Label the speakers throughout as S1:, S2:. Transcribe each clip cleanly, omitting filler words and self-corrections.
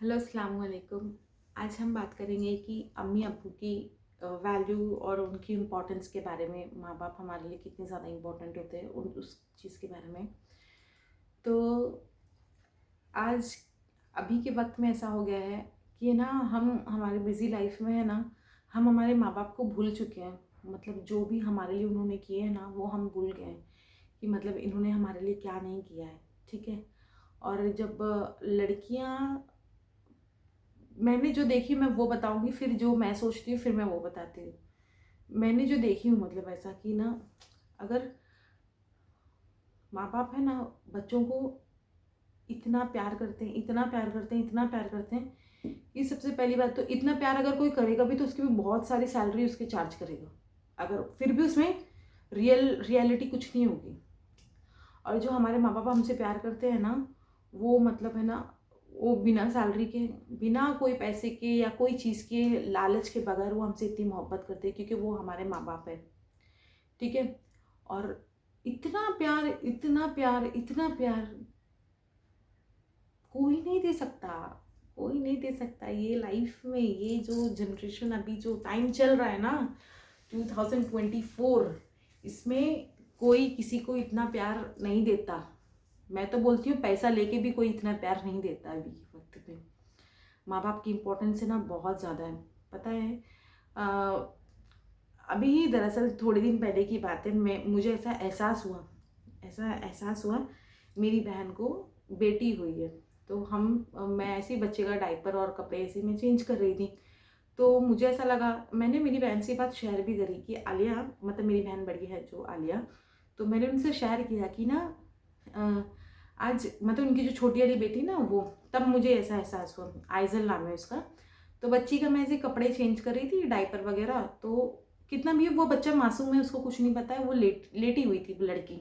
S1: Hello अस्सलाम वालेकुम। आज हम बात करेंगे कि अम्मी अब्बू की वैल्यू और उनकी इम्पोर्टेंस के बारे में। माँ बाप हमारे लिए कितने ज़्यादा इम्पोर्टेंट होते हैं उस चीज़ के बारे में। तो आज अभी के वक्त में ऐसा हो गया है कि ना हम हमारे बिज़ी लाइफ में है ना, हम हमारे माँ बाप को भूल चुके हैं। मतलब जो भी हमारे लिए उन्होंने किए हैं ना, वो हम भूल गए हैं कि मतलब इन्होंने हमारे लिए क्या नहीं किया है। ठीक है। और जब लड़कियाँ, मैंने जो देखी मैं वो बताऊंगी, फिर जो मैं सोचती हूँ फिर मैं वो बताती हूँ। मैंने जो देखी हूँ मतलब ऐसा कि ना, अगर माँ बाप है ना बच्चों को इतना प्यार करते हैं, इतना प्यार करते हैं, इतना प्यार करते हैं कि सबसे पहली बात तो इतना प्यार अगर कोई करेगा भी तो उसकी भी बहुत सारी सैलरी उसके चार्ज करेगा, अगर फिर भी उसमें रियलिटी कुछ नहीं होगी। और जो हमारे माँ बाप हमसे प्यार करते हैं ना, वो मतलब है ना, वो बिना सैलरी के, बिना कोई पैसे के या कोई चीज़ के लालच के बगैर वो हमसे इतनी मोहब्बत करते हैं क्योंकि वो हमारे माँ बाप है। ठीक है। और इतना प्यार, इतना प्यार, इतना प्यार कोई नहीं दे सकता। कोई नहीं दे सकता ये लाइफ में। ये जो जनरेशन, अभी जो टाइम चल रहा है ना, 2024, इसमें कोई किसी को इतना प्यार नहीं देता। मैं तो बोलती हूँ पैसा लेके भी कोई इतना प्यार नहीं देता अभी के वक्त पे। माँ बाप की इम्पोर्टेंस है ना बहुत ज़्यादा है। पता है, अ, अभी दरअसल थोड़े दिन पहले की बात है, मुझे ऐसा एहसास हुआ मेरी बहन को बेटी हुई है। तो मैं ऐसे ही बच्चे का डायपर और कपड़े ऐसे मैं चेंज कर रही थी। तो मुझे ऐसा लगा, मैंने मेरी बहन से बात शेयर भी करी कि आलिया, मतलब मेरी बहन बड़ी है जो आलिया, तो मैंने उनसे शेयर किया कि ना, अ, आज मतलब उनकी जो छोटी वाली बेटी ना, वो तब मुझे ऐसा एहसास हुआ। आइजल नाम है उसका। तो बच्ची का मैं ऐसे कपड़े चेंज कर रही थी, डायपर वगैरह। तो कितना भी वो बच्चा मासूम है, उसको कुछ नहीं पता है, वो लेटी हुई थी लड़की।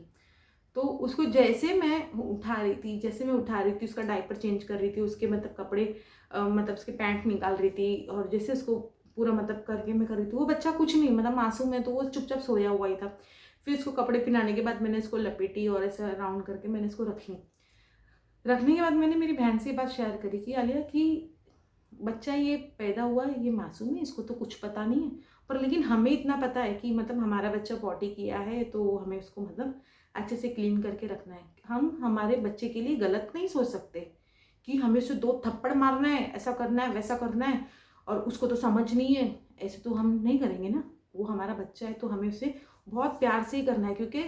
S1: तो उसको जैसे मैं उठा रही थी, उसका डायपर चेंज कर रही थी, उसके मतलब कपड़े, मतलब उसके पैंट निकाल रही थी, और जैसे उसको पूरा मतलब करके मैं कर रही थी, वो बच्चा कुछ नहीं, मतलब मासूम है तो वो चुपचाप सोया हुआ ही था। फिर उसको कपड़े पहनाने के बाद मैंने इसको लपेटी और ऐसा राउंड करके मैंने इसको रखी। रखने के बाद मैंने मेरी बहन से बात शेयर करी कि आलिया, कि बच्चा ये पैदा हुआ है, ये मासूम है, इसको तो कुछ पता नहीं है, पर लेकिन हमें इतना पता है कि मतलब हमारा बच्चा पॉटी किया है तो हमें उसको मतलब अच्छे से क्लीन करके रखना है। हम हमारे बच्चे के लिए गलत नहीं सोच सकते कि हमें उसे दो थप्पड़ मारना है, ऐसा करना है, वैसा करना है, और उसको तो समझ नहीं है, ऐसे तो हम नहीं करेंगे ना। वो हमारा बच्चा है तो हमें उसे बहुत प्यार से ही करना है, क्योंकि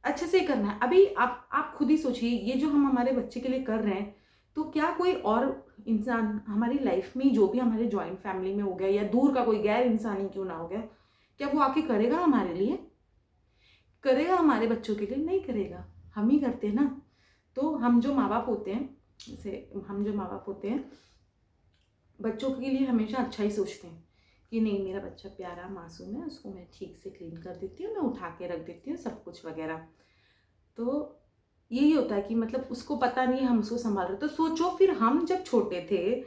S1: अच्छे से ही करना है। अभी आप खुद ही सोचिए, ये जो हम हमारे बच्चे के लिए कर रहे हैं, तो क्या कोई और इंसान हमारी लाइफ में, जो भी हमारे जॉइंट फैमिली में हो गया या दूर का कोई गैर इंसान ही क्यों ना हो गया, क्या वो आके करेगा हमारे लिए? करेगा हमारे बच्चों के लिए? नहीं करेगा। हम ही करते हैं ना। तो हम जो माँ बाप होते हैं, जैसे हम जो माँ बाप होते हैं, बच्चों के लिए हमेशा अच्छा ही सोचते हैं कि नहीं, मेरा बच्चा प्यारा मासूम है, उसको मैं ठीक से क्लीन कर देती हूँ, मैं उठा के रख देती हूँ, सब कुछ वगैरह। तो यही होता है कि मतलब उसको पता नहीं है हम उसको संभाल रहे। तो सोचो, फिर हम जब छोटे थे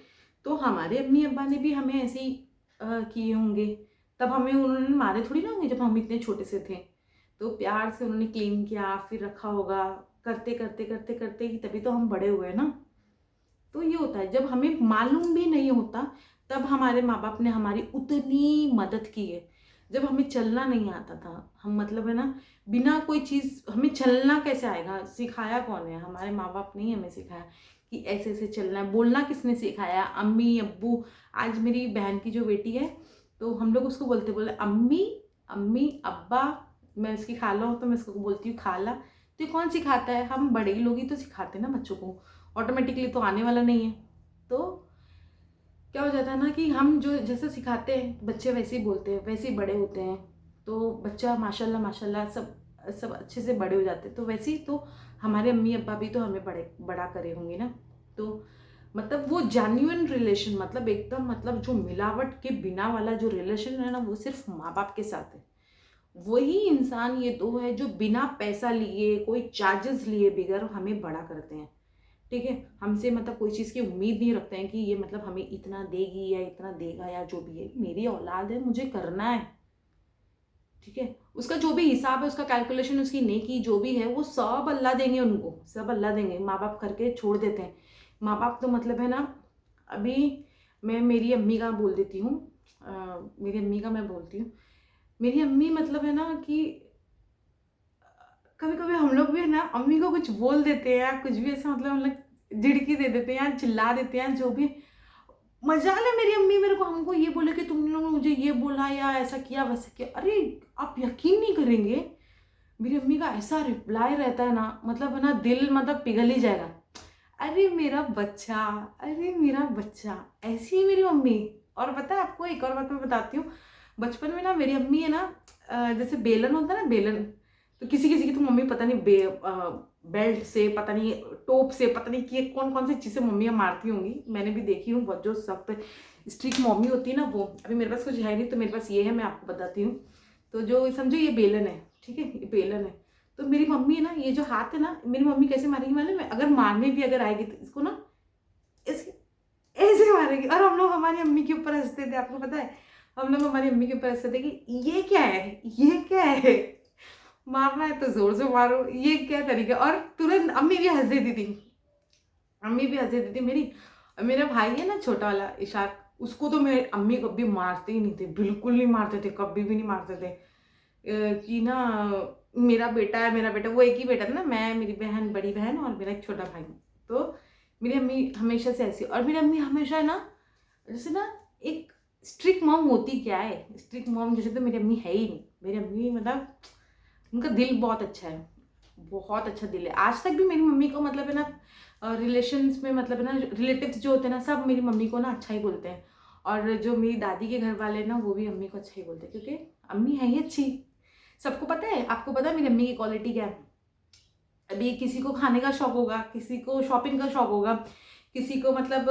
S1: तो हमारे अम्मी अब्बा ने भी हमें ऐसे ही किए होंगे। तब हमें उन्होंने मारे थोड़ी ना होंगे जब हम इतने छोटे से थे। तो प्यार से उन्होंने क्लीन किया, फिर रखा होगा, करते करते करते करते ही तभी तो हम बड़े हुए ना। तो ये होता है, जब हमें मालूम भी नहीं होता तब हमारे माँ बाप ने हमारी उतनी मदद की है। जब हमें चलना नहीं आता था, हम मतलब है ना, बिना कोई चीज़, हमें चलना कैसे आएगा, सिखाया कौन है? हमारे माँ बाप ने ही हमें सिखाया कि ऐसे ऐसे चलना है। बोलना किसने सिखाया? अम्मी अब्बू। आज मेरी बहन की जो बेटी है, तो हम लोग उसको बोलते बोले अम्मी, अम्मी अब्बा। मैं उसकी खाला हूँ तो मैं उसको बोलती हूँ खाला। तो ये कौन सिखाता है? हम बड़े लोग ही तो सिखाते हैं ना बच्चों को, ऑटोमेटिकली तो आने वाला नहीं है। तो क्या हो जाता है ना कि हम जो जैसे सिखाते हैं बच्चे वैसे ही बोलते हैं, वैसे ही बड़े होते हैं। तो बच्चा माशाल्लाह माशाल्लाह सब सब अच्छे से बड़े हो जाते हैं। तो वैसे ही तो हमारे अम्मी अब्बा भी तो हमें बड़ा करे होंगे ना। तो मतलब वो जेन्युइन रिलेशन, मतलब एकदम, मतलब जो मिलावट के बिना वाला जो रिलेशन है ना, वो सिर्फ माँ बाप के साथ है। वही इंसान ये दो है जो बिना पैसा लिए, कोई चार्जेस लिए बगैर हमें बड़ा करते हैं। ठीक है। हमसे मतलब कोई चीज़ की उम्मीद नहीं रखते हैं कि ये मतलब हमें इतना देगी या इतना देगा, या जो भी है मेरी औलाद है, मुझे करना है। ठीक है। उसका जो भी हिसाब है, उसका कैलकुलेशन, उसकी नेकी जो भी है, वो सब अल्लाह देंगे, उनको सब अल्लाह देंगे। माँ बाप करके छोड़ देते हैं माँ बाप तो मतलब है ना, अभी मैं मेरी अम्मी का बोल देती हूँ, मेरी अम्मी का मैं बोलती हूँ। मेरी अम्मी मतलब है ना कि कभी कभी हम लोग भी है ना अम्मी को कुछ बोल देते हैं या कुछ भी ऐसा, मतलब हम लोग झिड़की दे देते हैं या चिल्ला देते हैं, जो भी मजाल है। मेरी अम्मी मेरे को हमको ये बोले कि तुम लोगों ने मुझे ये बोला या ऐसा किया वैसा किया, अरे आप यकीन नहीं करेंगे, मेरी अम्मी का ऐसा रिप्लाई रहता है ना, मतलब है ना दिल मतलब पिघल ही जाएगा। अरे मेरा बच्चा, अरे मेरा बच्चा, ऐसी ही मेरी मम्मी। और पता है आपको एक और बात मैं बताती हूँ, बचपन में ना मेरी अम्मी है ना, जैसे बेलन होता है ना, बेलन, तो किसी किसी की तो मम्मी पता नहीं बेल्ट से, पता नहीं टोप से, पता नहीं कि कौन कौन सी चीज़ें मम्मियाँ मारती होंगी, मैंने भी देखी हूँ बहुत, जो सख्त स्ट्रिक्ट मम्मी होती है ना वो। अभी मेरे पास कुछ है नहीं तो मेरे पास ये है, मैं आपको बताती हूँ। तो जो समझो ये बेलन है, ठीक है, ये बेलन है। तो मेरी मम्मी है ना, ये जो हाथ है ना, मेरी मम्मी कैसे मारेगी मालूम है, अगर मारने भी अगर आएगी तो इसको ना ऐसे ऐसे मारेगी। और हम लोग हमारी अम्मी के ऊपर हंसते थे, आपको पता है, हम लोग हमारी अम्मी के ऊपर हंसते थे कि ये क्या है, ये क्या है, मारना है तो जोर से मारो, ये क्या तरीका। और तुरंत अम्मी भी हंस देती थी, अम्मी भी हंस देती थी मेरी। और मेरा भाई है ना छोटा वाला इशाक, उसको तो मेरे अम्मी कभी मारते ही नहीं थे, बिल्कुल नहीं मारते थे, कभी भी नहीं मारते थे। कि ना मेरा बेटा है, मेरा बेटा, वो एक ही बेटा था ना, मैं, मेरी बहन, बड़ी बहन और मेरा एक छोटा भाई। तो मेरी अम्मी हमेशा से ऐसी, और मेरी अम्मी हमेशा ना जैसे ना एक स्ट्रिक्ट मॉम होती क्या है, स्ट्रिक्ट मॉम जैसे तो मेरी अम्मी है ही नहीं। मेरी अम्मी मतलब उनका दिल बहुत अच्छा है, बहुत अच्छा दिल है। आज तक भी मेरी मम्मी को मतलब है ना रिलेशंस में, मतलब है ना रिलेटिव्स जो होते हैं ना, सब मेरी मम्मी को ना अच्छा ही बोलते हैं। और जो मेरी दादी के घर वाले ना, वो भी अम्मी को अच्छा ही बोलते हैं, क्योंकि अम्मी है ही अच्छी। सबको पता है, आपको पता है मेरी अम्मी की क्वालिटी क्या है। अभी किसी को खाने का शौक होगा, किसी को शॉपिंग का शौक होगा, किसी को मतलब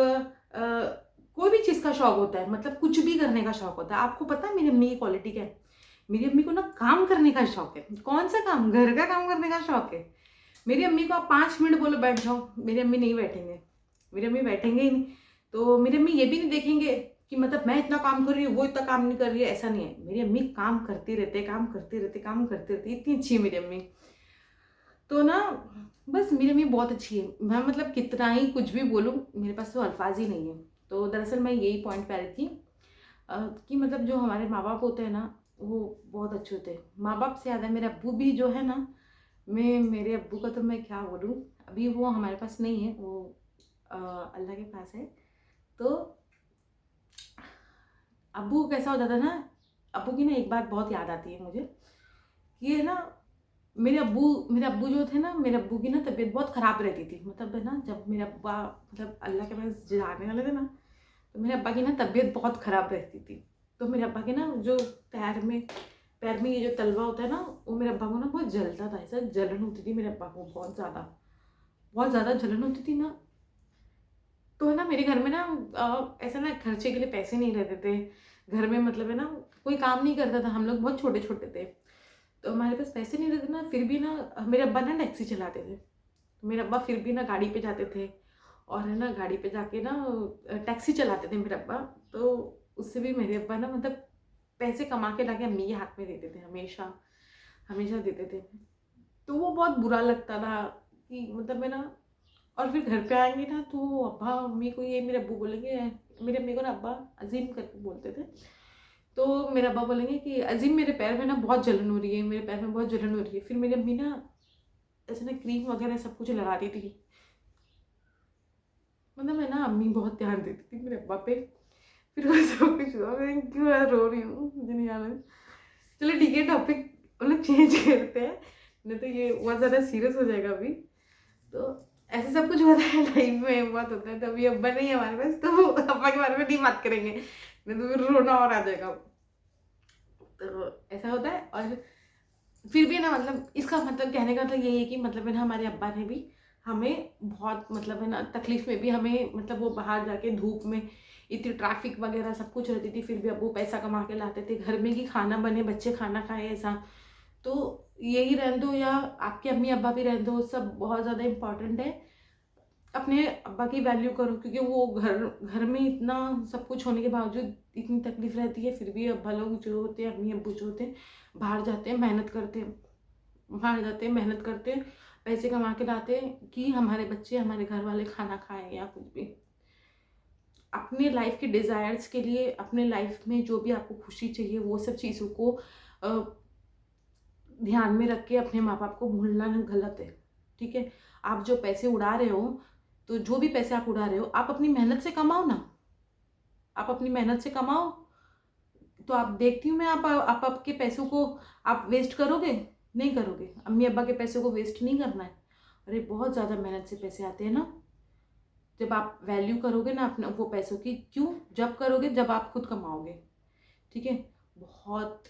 S1: कोई भी चीज़ का शौक होता है, मतलब कुछ भी करने का शौक होता है। आपको पता है मेरी अम्मी की क्वालिटी क्या है, मेरी अम्मी को ना काम करने का शौक है। कौन सा काम, घर का काम करने का शौक है। मेरी अम्मी को आप 5 मिनट बोलो बैठ जाओ, मेरी अम्मी नहीं बैठेंगे, मेरी अम्मी बैठेंगे ही नहीं। तो मेरी अम्मी ये भी नहीं देखेंगे कि मतलब मैं इतना काम कर रही हूँ, वो इतना काम नहीं कर रही है, ऐसा नहीं है। मेरी अम्मी काम करती रहते, काम करते रहते, काम करते रहते, इतनी अच्छी है मेरी अम्मी। तो ना बस मेरी अम्मी बहुत अच्छी है। मैं मतलब कितना ही कुछ भी बोलूँ, मेरे पास तो अल्फाज ही नहीं है। तो दरअसल मैं यही पॉइंट पे आ रही थी, कि मतलब जो हमारे माँ बाप होते हैं ना, वो बहुत अच्छे होते हैं। माँ बाप से ज़्यादा मेरे अब्बू भी जो है ना, मैं मेरे अब्बू का तो मैं क्या बोलूँ, अभी वो हमारे पास नहीं है, वो अल्लाह के पास है। तो अब्बू कैसा होता था ना, अब्बू की ना एक बात बहुत याद आती है मुझे, कि है ना मेरे अब्बू जो थे ना, मेरे अब्बू की ना तबीयत बहुत ख़राब रहती थी। मतलब है ना, जब मेरे अब्बा मतलब अल्लाह के पास जाने वाले थे ना, तो मेरे अब्बा की ना तबीयत बहुत ख़राब रहती थी। तो मेरे अब्बा के ना जो पैर में ये जो तलवा होता है ना, वो मेरे अब्बा को ना बहुत जलता था, ऐसा जलन होती थी मेरे अब्बा को, बहुत ज़्यादा जलन होती थी ना। तो है ना मेरे घर में ना ऐसा ना खर्चे के लिए पैसे नहीं रहते थे घर में, मतलब है ना कोई काम नहीं करता था, हम लोग बहुत छोटे छोटे थे, तो हमारे पास पैसे नहीं रहते ना, फिर भी ना मेरे अब्बा ना टैक्सी चलाते थे। तो मेरे अब्बा फिर भी ना गाड़ी पे जाते थे, और है ना गाड़ी पे जाके ना टैक्सी चलाते थे मेरे अब्बा। तो उससे भी मेरे अब्बा ना मतलब पैसे कमा के लाके अम्मी के हाथ में देते थे, हमेशा हमेशा देते थे। तो वो बहुत बुरा लगता था कि मतलब है ना, और फिर घर पे आएंगे ना तो अब्बा अम्मी को, ये मेरे अब्बू बोलेंगे, मेरे अम्मी को ना अब्बा अजीम करके बोलते थे। तो मेरे अब्बा बोलेंगे कि अजीम मेरे पैर में ना बहुत जलन हो रही है, मेरे पैर में बहुत जलन हो रही है। फिर मेरी अम्मी ना ऐसे ना क्रीम वगैरह सब कुछ लगाती थी। मतलब है ना अम्मी बहुत ध्यान देती थी मेरे अब्बा पे। फिर वो सब कुछ हुआ, मैं क्यों रो रही हूँ मुझे नहीं याद है। चलो ठीक है, टॉपिक हम लोग चेंज करते हैं, नहीं तो ये बहुत ज़्यादा सीरियस हो जाएगा अभी। तो ऐसे सब कुछ होता है लाइफ में, बहुत होता है। तो अभी अब्बा नहीं है हमारे पास, तो अब्बा के बारे में नहीं बात करेंगे, नहीं तो फिर रोना और आ जाएगा। तो ऐसा होता है। और फिर भी ना मतलब इसका मतलब कहने का मतलब यही है कि मतलब है ना हमारे अब्बा ने भी हमें बहुत मतलब है ना तकलीफ में भी हमें, मतलब वो बाहर जाके धूप में, इतनी ट्रैफिक वगैरह सब कुछ रहती थी, फिर भी अब्बू पैसा कमा के लाते थे, घर में कि खाना बने, बच्चे खाना खाए, ऐसा। तो यही रहने दो या आपके अम्मी अब्बा भी रहने दो, सब बहुत ज़्यादा इम्पॉर्टेंट है। अपने अब्बा की वैल्यू करो, क्योंकि वो घर घर में इतना सब कुछ होने के बावजूद इतनी तकलीफ रहती है, फिर भी अब्बा लोग जो होते हैं, अम्मी अब्बू जो होते हैं, बाहर जाते हैं, मेहनत करते हैं, बाहर जाते हैं, मेहनत करते हैं, पैसे कमा के लाते हैं कि हमारे बच्चे, हमारे घर वाले खाना खाएँ या कुछ भी। अपने लाइफ के डिज़ायर्स के लिए, अपने लाइफ में जो भी आपको खुशी चाहिए, वो सब चीज़ों को ध्यान में रख के अपने माँ-बाप को भूलना गलत है, ठीक है? आप जो पैसे उड़ा रहे हो, तो जो भी पैसे आप उड़ा रहे हो, आप अपनी मेहनत से कमाओ ना। आप अपनी मेहनत से कमाओ, तो आप देखती हूँ मैं, आप आपके पैसों को आप वेस्ट करोगे? नहीं करोगे। अम्मी-अब्बा के पैसों को वेस्ट नहीं करना है। अरे! बहुत ज़्यादा मेहनत से पैसे आते हैं ना। जब आप वैल्यू करोगे ना अपने वो पैसों की, क्यों? जब करोगे जब आप खुद कमाओगे, ठीक है? बहुत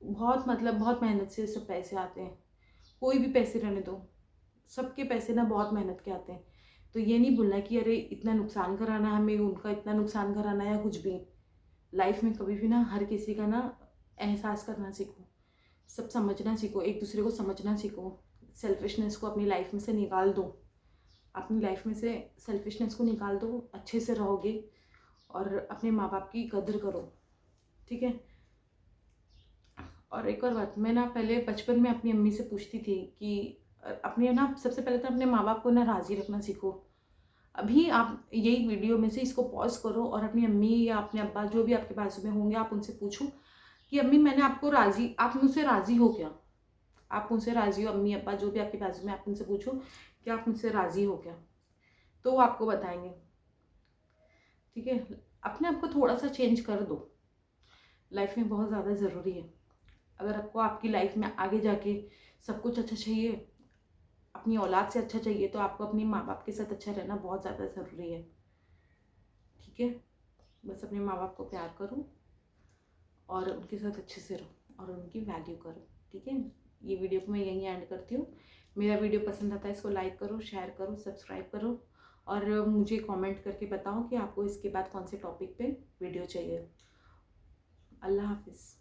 S1: बहुत मतलब बहुत मेहनत से सब पैसे आते हैं। कोई भी पैसे रहने दो, सबके पैसे ना बहुत मेहनत के आते हैं। तो ये नहीं बोलना कि अरे इतना नुकसान कराना हमें, उनका इतना नुकसान कराना या कुछ भी। लाइफ में कभी भी ना हर किसी का ना एहसास करना सीखो, सब समझना सीखो, एक दूसरे को समझना सीखो। सेल्फिशनेस को अपनी लाइफ में से निकाल दो। अपनी लाइफ में से सेल्फिशनेस को निकाल दो, अच्छे से रहोगे और अपने माँ बाप की कदर करो, ठीक है? और एक और बात, मैं ना पहले बचपन में अपनी अम्मी से पूछती थी कि अपने ना सबसे पहले तो अपने माँ बाप को ना राज़ी रखना सीखो। अभी आप यही वीडियो में से इसको पॉज़ करो और अपनी अम्मी या अपने अब्बा जो भी आपके बाजू में होंगे, आप उनसे पूछो कि अम्मी मैंने आपको राज़ी, आप मुझसे राज़ी हो क्या? आप मुझसे राज़ी हो? अम्मी अब्बा जो भी आपके बाजू में, आप उनसे पूछो कि आप मुझसे राज़ी हो क्या? तो वो आपको बताएँगे, ठीक है? अपने आप को थोड़ा-सा चेंज कर दो, लाइफ में बहुत ज़्यादा ज़रूरी है। अगर आपको आपकी लाइफ में आगे जाके सब कुछ अच्छा चाहिए, अपनी औलाद से अच्छा चाहिए, तो आपको अपने माँ-बाप के साथ अच्छा रहना बहुत ज़्यादा ज़रूरी है, ठीक है? बस अपने माँ-बाप को प्यार करो और उनके साथ अच्छे से रहो और उनकी वैल्यू करो, ठीक है? ये वीडियो को मैं यहीं एंड करती हूँ। मेरा वीडियो पसंद आता है, इसको लाइक करो, शेयर करो, सब्सक्राइब करो और मुझे कमेंट करके बताओ कि आपको इसके बाद कौन से टॉपिक पे वीडियो चाहिए। अल्लाह हाफ़िज़।